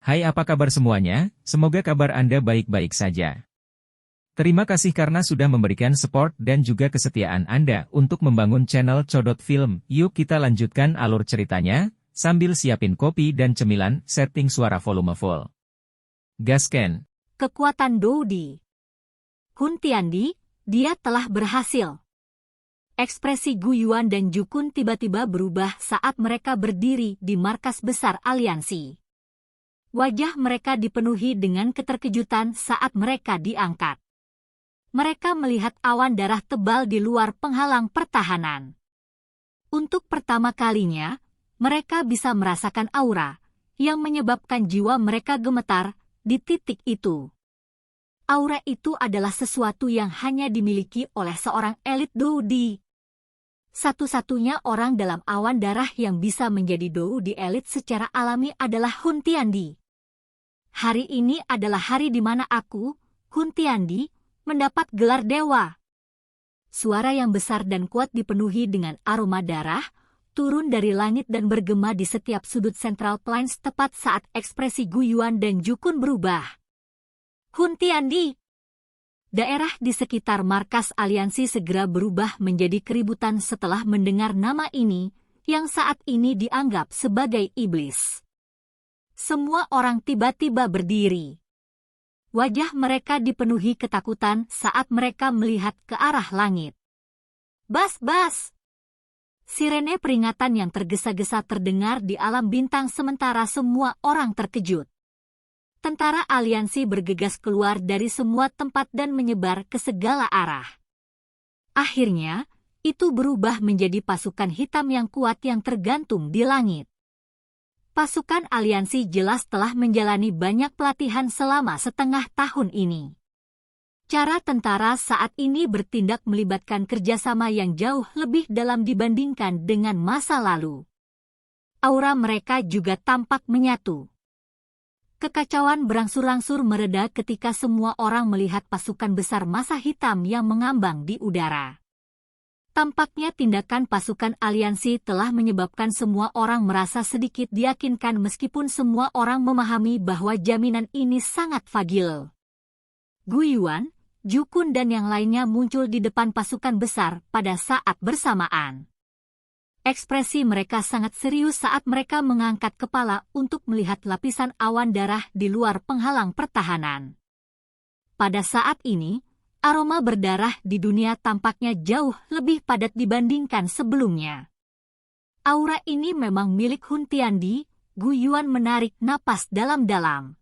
Hai, apa kabar semuanya? Semoga kabar Anda baik-baik saja. Terima kasih karena sudah memberikan support dan juga kesetiaan Anda untuk membangun channel Codot Film. Yuk kita lanjutkan alur ceritanya, sambil siapin kopi dan cemilan, setting suara volume full. Gasken. Kekuatan Doudi. Hun Tiandi, dia telah berhasil. Ekspresi Gu Yuan dan Jukun tiba-tiba berubah saat mereka berdiri di markas besar aliansi. Wajah mereka dipenuhi dengan keterkejutan saat mereka diangkat. Mereka melihat awan darah tebal di luar penghalang pertahanan. Untuk pertama kalinya, mereka bisa merasakan aura yang menyebabkan jiwa mereka gemetar di titik itu. Aura itu adalah sesuatu yang hanya dimiliki oleh seorang elit Doudi. Satu-satunya orang dalam awan darah yang bisa menjadi Doudi elit secara alami adalah Hun Tiandi. Hari ini adalah hari di mana aku, Hun Tiandi, mendapat gelar dewa. Suara yang besar dan kuat dipenuhi dengan aroma darah, turun dari langit dan bergema di setiap sudut Central Plains tepat saat ekspresi Gu Yuan dan Jukun berubah. Hun Tiandi. Daerah di sekitar markas aliansi segera berubah menjadi keributan setelah mendengar nama ini, yang saat ini dianggap sebagai iblis. Semua orang tiba-tiba berdiri. Wajah mereka dipenuhi ketakutan saat mereka melihat ke arah langit. Bas-bas! Sirene peringatan yang tergesa-gesa terdengar di alam bintang sementara semua orang terkejut. Tentara aliansi bergegas keluar dari semua tempat dan menyebar ke segala arah. Akhirnya, itu berubah menjadi pasukan hitam yang kuat yang tergantung di langit. Pasukan aliansi jelas telah menjalani banyak pelatihan selama setengah tahun ini. Cara tentara saat ini bertindak melibatkan kerjasama yang jauh lebih dalam dibandingkan dengan masa lalu. Aura mereka juga tampak menyatu. Kekacauan berangsur-angsur mereda ketika semua orang melihat pasukan besar massa hitam yang mengambang di udara. Tampaknya tindakan pasukan aliansi telah menyebabkan semua orang merasa sedikit diyakinkan meskipun semua orang memahami bahwa jaminan ini sangat fragil. Gu Yuan, Jukun dan yang lainnya muncul di depan pasukan besar pada saat bersamaan. Ekspresi mereka sangat serius saat mereka mengangkat kepala untuk melihat lapisan awan darah di luar penghalang pertahanan. Pada saat ini, aroma berdarah di dunia tampaknya jauh lebih padat dibandingkan sebelumnya. Aura ini memang milik Hun Tiandi. Gu Yuan menarik napas dalam-dalam.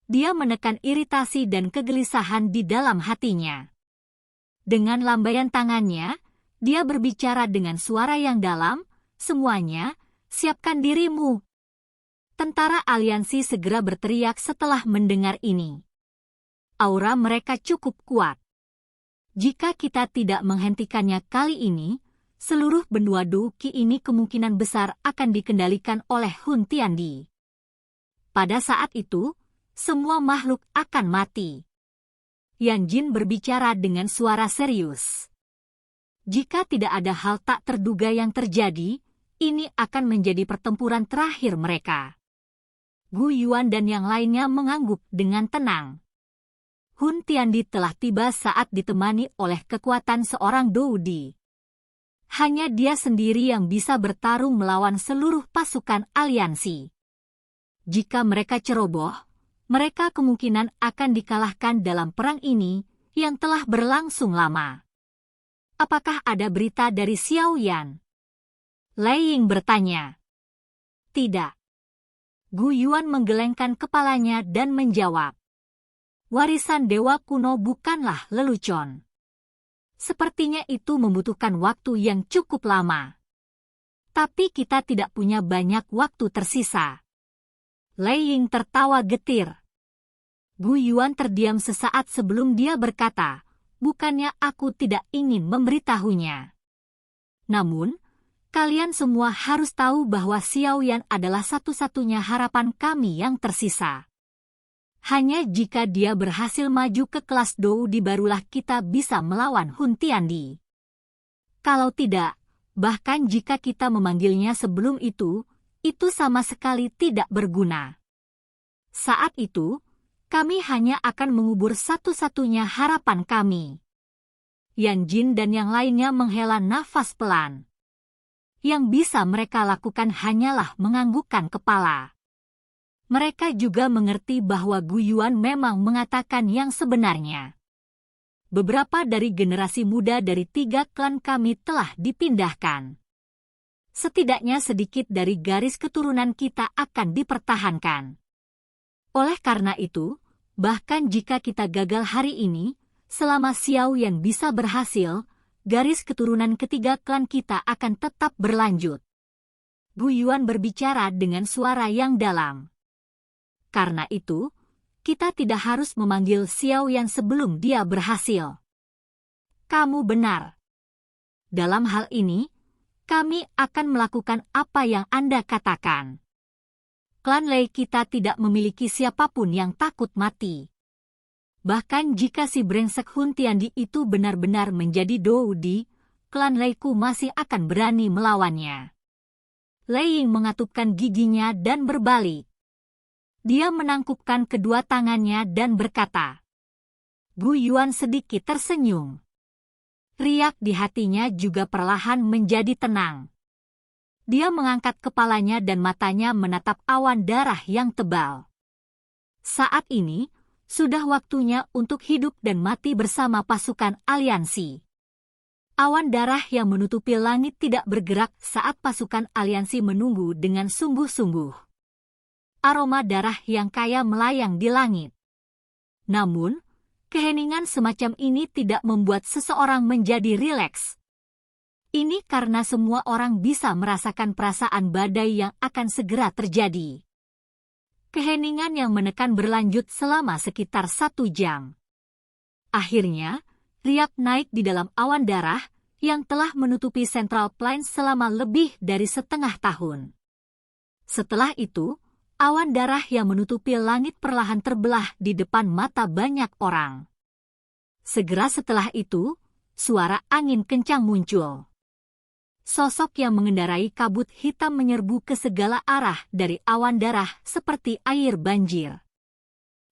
Dia menekan iritasi dan kegelisahan di dalam hatinya. Dengan lambaian tangannya, dia berbicara dengan suara yang dalam, "Semuanya, siapkan dirimu." Tentara aliansi segera berteriak setelah mendengar ini. Aura mereka cukup kuat. Jika kita tidak menghentikannya kali ini, seluruh benua Duki ini kemungkinan besar akan dikendalikan oleh Hun Tiandi. Pada saat itu, semua makhluk akan mati. Yan Jin berbicara dengan suara serius. Jika tidak ada hal tak terduga yang terjadi, ini akan menjadi pertempuran terakhir mereka. Gu Yuan dan yang lainnya mengangguk dengan tenang. Hun Tiandi telah tiba saat ditemani oleh kekuatan seorang Doudi. Hanya dia sendiri yang bisa bertarung melawan seluruh pasukan aliansi. Jika mereka ceroboh, mereka kemungkinan akan dikalahkan dalam perang ini yang telah berlangsung lama. Apakah ada berita dari Xiao Yan? Lei Ying bertanya. Tidak. Gu Yuan menggelengkan kepalanya dan menjawab. Warisan dewa kuno bukanlah lelucon. Sepertinya itu membutuhkan waktu yang cukup lama. Tapi kita tidak punya banyak waktu tersisa. Lei Ying tertawa getir. Gu Yuan terdiam sesaat sebelum dia berkata, "Bukannya aku tidak ingin memberitahunya. Namun, kalian semua harus tahu bahwa Xiao Yan adalah satu-satunya harapan kami yang tersisa. Hanya jika dia berhasil maju ke kelas Doudi barulah kita bisa melawan Hun Tiandi. Kalau tidak, bahkan jika kita memanggilnya sebelum itu sama sekali tidak berguna." Saat itu, kami hanya akan mengubur satu-satunya harapan kami. Yan Jin dan yang lainnya menghela nafas pelan. Yang bisa mereka lakukan hanyalah menganggukkan kepala. Mereka juga mengerti bahwa Gu Yuan memang mengatakan yang sebenarnya. Beberapa dari generasi muda dari 3 klan kami telah dipindahkan. Setidaknya sedikit dari garis keturunan kita akan dipertahankan. Oleh karena itu, bahkan jika kita gagal hari ini, selama Xiao Yan bisa berhasil, garis keturunan ketiga klan kita akan tetap berlanjut. Gu Yuan berbicara dengan suara yang dalam. Karena itu, kita tidak harus memanggil Xiao Yan sebelum dia berhasil. Kamu benar. Dalam hal ini, kami akan melakukan apa yang Anda katakan. Klan Lei kita tidak memiliki siapapun yang takut mati. Bahkan jika si brengsek Hun Tiandi itu benar-benar menjadi Doudi, klan Leiku masih akan berani melawannya. Lei Ying mengatupkan giginya dan berbalik. Dia menangkupkan kedua tangannya dan berkata. Gu Yuan sedikit tersenyum. Riak di hatinya juga perlahan menjadi tenang. Dia mengangkat kepalanya dan matanya menatap awan darah yang tebal. Saat ini, sudah waktunya untuk hidup dan mati bersama pasukan aliansi. Awan darah yang menutupi langit tidak bergerak saat pasukan aliansi menunggu dengan sungguh-sungguh. Aroma darah yang kaya melayang di langit. Namun, keheningan semacam ini tidak membuat seseorang menjadi rileks. Ini karena semua orang bisa merasakan perasaan badai yang akan segera terjadi. Keheningan yang menekan berlanjut selama sekitar 1 jam. Akhirnya, riak naik di dalam awan darah yang telah menutupi Central Plains selama lebih dari setengah tahun. Setelah itu, awan darah yang menutupi langit perlahan terbelah di depan mata banyak orang. Segera setelah itu, suara angin kencang muncul. Sosok yang mengendarai kabut hitam menyerbu ke segala arah dari awan darah seperti air banjir.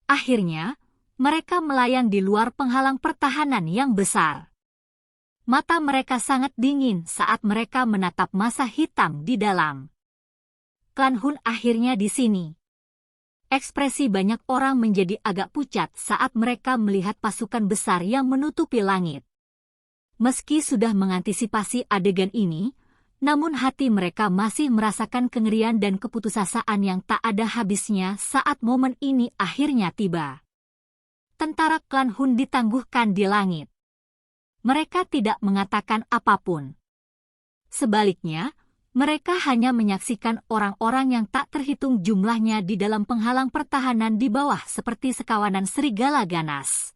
Akhirnya, mereka melayang di luar penghalang pertahanan yang besar. Mata mereka sangat dingin saat mereka menatap massa hitam di dalam. Klan Hun akhirnya di sini. Ekspresi banyak orang menjadi agak pucat saat mereka melihat pasukan besar yang menutupi langit. Meski sudah mengantisipasi adegan ini, namun hati mereka masih merasakan kengerian dan keputusasaan yang tak ada habisnya saat momen ini akhirnya tiba. Tentara klan Hun ditangguhkan di langit. Mereka tidak mengatakan apapun. Sebaliknya, mereka hanya menyaksikan orang-orang yang tak terhitung jumlahnya di dalam penghalang pertahanan di bawah seperti sekawanan serigala ganas.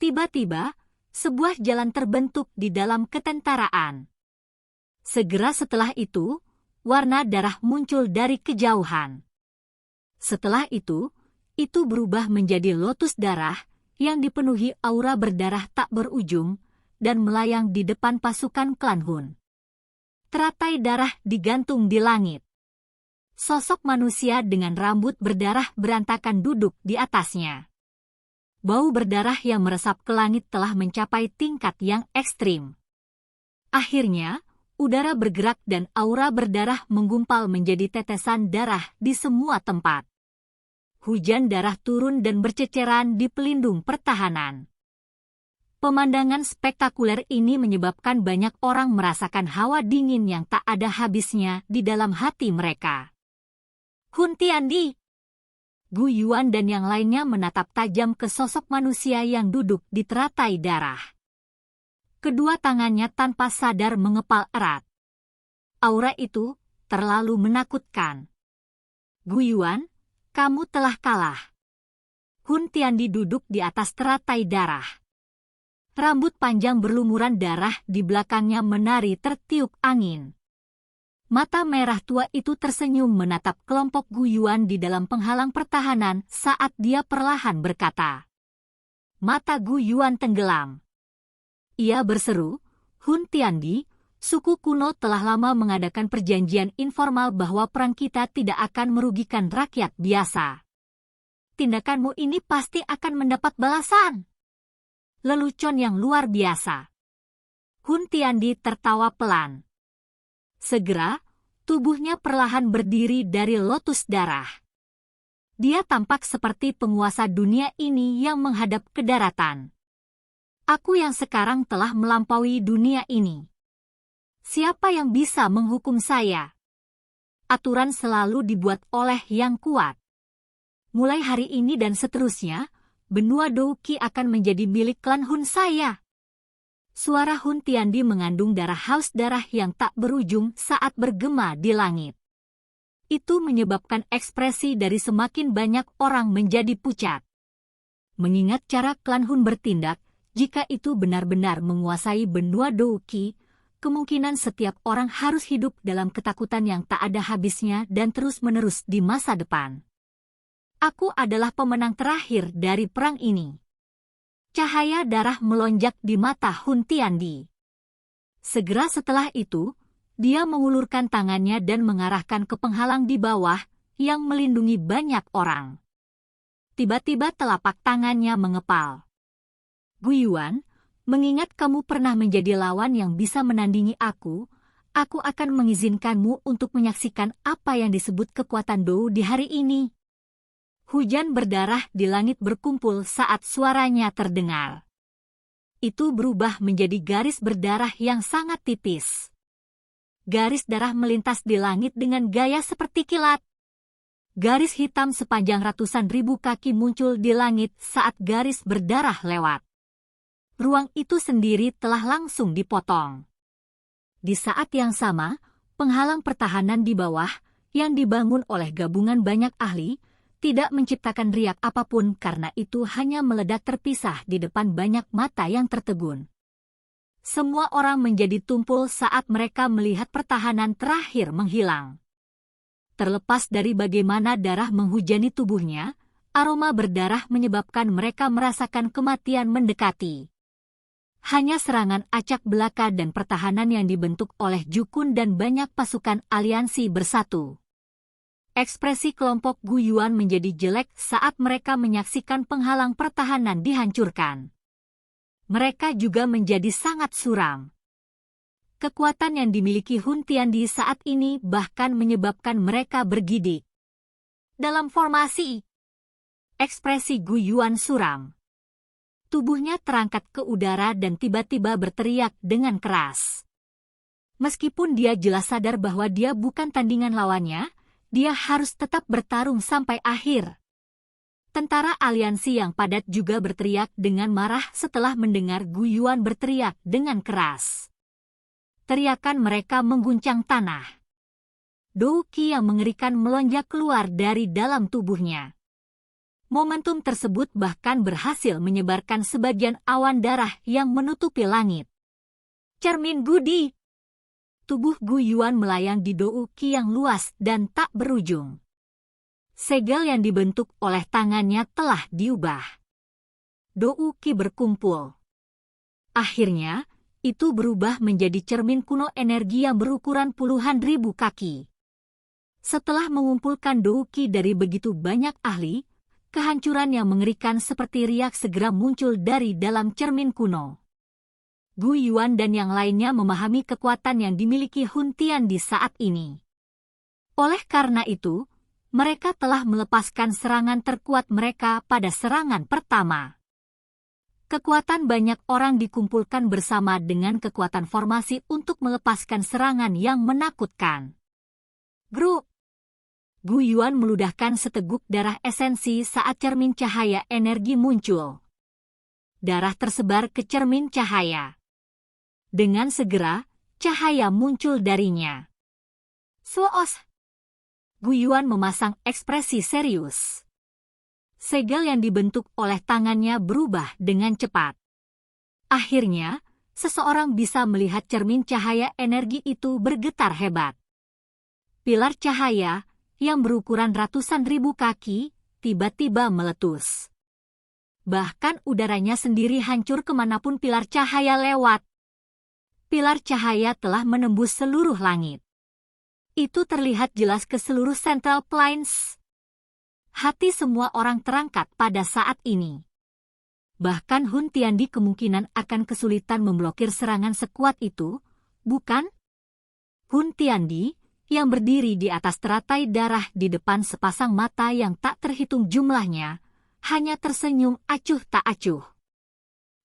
Tiba-tiba, sebuah jalan terbentuk di dalam ketentaraan. Segera setelah itu, warna darah muncul dari kejauhan. Setelah itu berubah menjadi lotus darah yang dipenuhi aura berdarah tak berujung dan melayang di depan pasukan klan Hun. Teratai darah digantung di langit. Sosok manusia dengan rambut berdarah berantakan duduk di atasnya. Bau berdarah yang meresap ke langit telah mencapai tingkat yang ekstrim. Akhirnya, udara bergerak dan aura berdarah menggumpal menjadi tetesan darah di semua tempat. Hujan darah turun dan berceceran di pelindung pertahanan. Pemandangan spektakuler ini menyebabkan banyak orang merasakan hawa dingin yang tak ada habisnya di dalam hati mereka. Hun Tiandi, Gu Yuan dan yang lainnya menatap tajam ke sosok manusia yang duduk di teratai darah. Kedua tangannya tanpa sadar mengepal erat. Aura itu terlalu menakutkan. Gu Yuan, kamu telah kalah. Hun Tiandi duduk di atas teratai darah. Rambut panjang berlumuran darah di belakangnya menari tertiup angin. Mata merah tua itu tersenyum menatap kelompok Gu Yuan di dalam penghalang pertahanan saat dia perlahan berkata. Mata Gu Yuan tenggelam. Ia berseru, Hun Tiandi, suku kuno telah lama mengadakan perjanjian informal bahwa perang kita tidak akan merugikan rakyat biasa. tindakanmu ini pasti akan mendapat balasan. Lelucon yang luar biasa. Hun Tiandi tertawa pelan. Segera, tubuhnya perlahan berdiri dari lotus darah. Dia tampak seperti penguasa dunia ini yang menghadap ke daratan. Aku yang sekarang telah melampaui dunia ini. Siapa yang bisa menghukum saya? Aturan selalu dibuat oleh yang kuat. Mulai hari ini dan seterusnya, benua Douqi akan menjadi milik klan Hun saya. Suara Hun Tiandi mengandung haus darah yang tak berujung saat bergema di langit. Itu menyebabkan ekspresi dari semakin banyak orang menjadi pucat. Mengingat cara klan Hun bertindak, jika itu benar-benar menguasai benua Douqi, kemungkinan setiap orang harus hidup dalam ketakutan yang tak ada habisnya dan terus-menerus di masa depan. Aku adalah pemenang terakhir dari perang ini. Cahaya darah melonjak di mata Hun Tiandi. Segera setelah itu, dia mengulurkan tangannya dan mengarahkan ke penghalang di bawah yang melindungi banyak orang. Tiba-tiba telapak tangannya mengepal. Guiyuan, mengingat kamu pernah menjadi lawan yang bisa menandingi aku akan mengizinkanmu untuk menyaksikan apa yang disebut kekuatan Dou di hari ini. Hujan berdarah di langit berkumpul saat suaranya terdengar. Itu berubah menjadi garis berdarah yang sangat tipis. Garis darah melintas di langit dengan gaya seperti kilat. Garis hitam sepanjang ratusan ribu kaki muncul di langit saat garis berdarah lewat. Ruang itu sendiri telah langsung dipotong. Di saat yang sama, penghalang pertahanan di bawah yang dibangun oleh gabungan banyak ahli tidak menciptakan riak apapun karena itu hanya meledak terpisah di depan banyak mata yang tertegun. Semua orang menjadi tumpul saat mereka melihat pertahanan terakhir menghilang. Terlepas dari bagaimana darah menghujani tubuhnya, aroma berdarah menyebabkan mereka merasakan kematian mendekati. Hanya serangan acak belaka dan pertahanan yang dibentuk oleh Jukun dan banyak pasukan aliansi bersatu. Ekspresi kelompok Guiyuan menjadi jelek saat mereka menyaksikan penghalang pertahanan dihancurkan. Mereka juga menjadi sangat suram. Kekuatan yang dimiliki Hun Tiandi saat ini bahkan menyebabkan mereka bergidik. Dalam formasi, ekspresi Guiyuan suram. Tubuhnya terangkat ke udara dan tiba-tiba berteriak dengan keras. Meskipun dia jelas sadar bahwa dia bukan tandingan lawannya, dia harus tetap bertarung sampai akhir. Tentara aliansi yang padat juga berteriak dengan marah setelah mendengar Guiyuan berteriak dengan keras. Teriakan mereka mengguncang tanah. Douqi yang mengerikan melonjak keluar dari dalam tubuhnya. Momentum tersebut bahkan berhasil menyebarkan sebagian awan darah yang menutupi langit. Cermin Budi. Tubuh Guiyuan melayang di Douqi yang luas dan tak berujung. Segel yang dibentuk oleh tangannya telah diubah. Douqi berkumpul. Akhirnya, itu berubah menjadi cermin kuno energi yang berukuran puluhan ribu kaki. Setelah mengumpulkan Douqi dari begitu banyak ahli, kehancuran yang mengerikan seperti riak segera muncul dari dalam cermin kuno. Guiyuan dan yang lainnya memahami kekuatan yang dimiliki Hun Tiandi saat ini. Oleh karena itu, mereka telah melepaskan serangan terkuat mereka pada serangan pertama. Kekuatan banyak orang dikumpulkan bersama dengan kekuatan formasi untuk melepaskan serangan yang menakutkan. Grup. Guiyuan meludahkan seteguk darah esensi saat cermin cahaya energi muncul. Darah tersebar ke cermin cahaya. Dengan segera, cahaya muncul darinya. Soos. Guiyuan memasang ekspresi serius. Segel yang dibentuk oleh tangannya berubah dengan cepat. Akhirnya, seseorang bisa melihat cermin cahaya energi itu bergetar hebat. Pilar cahaya, yang berukuran ratusan ribu kaki, tiba-tiba meletus. Bahkan udaranya sendiri hancur kemanapun pilar cahaya lewat. Pilar cahaya telah menembus seluruh langit. Itu terlihat jelas ke seluruh Central Plains. Hati semua orang terangkat pada saat ini. Bahkan Hun Tiandi kemungkinan akan kesulitan memblokir serangan sekuat itu, bukan? Hun Tiandi, yang berdiri di atas teratai darah di depan sepasang mata yang tak terhitung jumlahnya, hanya tersenyum acuh tak acuh.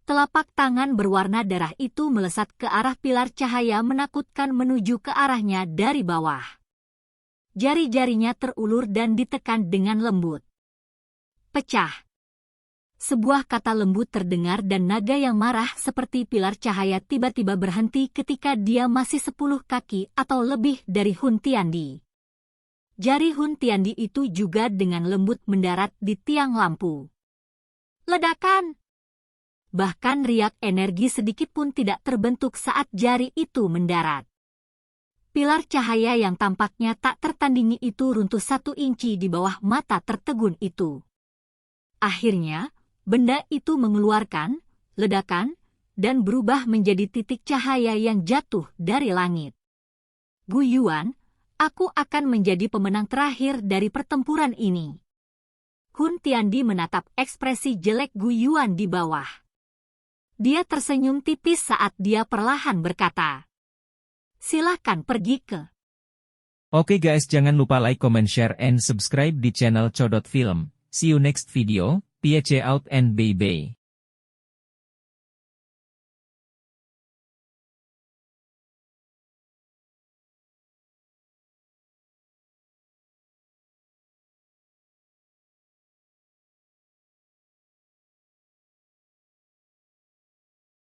Telapak tangan berwarna darah itu melesat ke arah pilar cahaya menakutkan menuju ke arahnya dari bawah. Jari-jarinya terulur dan ditekan dengan lembut. Pecah. Sebuah kata lembut terdengar dan naga yang marah seperti pilar cahaya tiba-tiba berhenti ketika dia masih 10 kaki atau lebih dari Hun Tiandi. Jari Hun Tiandi itu juga dengan lembut mendarat di tiang lampu. Ledakan! Bahkan riak energi sedikit pun tidak terbentuk saat jari itu mendarat. Pilar cahaya yang tampaknya tak tertandingi itu runtuh 1 inci di bawah mata tertegun itu. Akhirnya, benda itu mengeluarkan ledakan dan berubah menjadi titik cahaya yang jatuh dari langit. Gu Yuan, aku akan menjadi pemenang terakhir dari pertempuran ini. Hun Tiandi menatap ekspresi jelek Gu Yuan di bawah. Dia tersenyum tipis saat dia perlahan berkata, "Silakan pergi ke..." Oke guys, jangan lupa like, comment, share, and subscribe di channel Codot Film. See you next video. Peace out and bye-bye.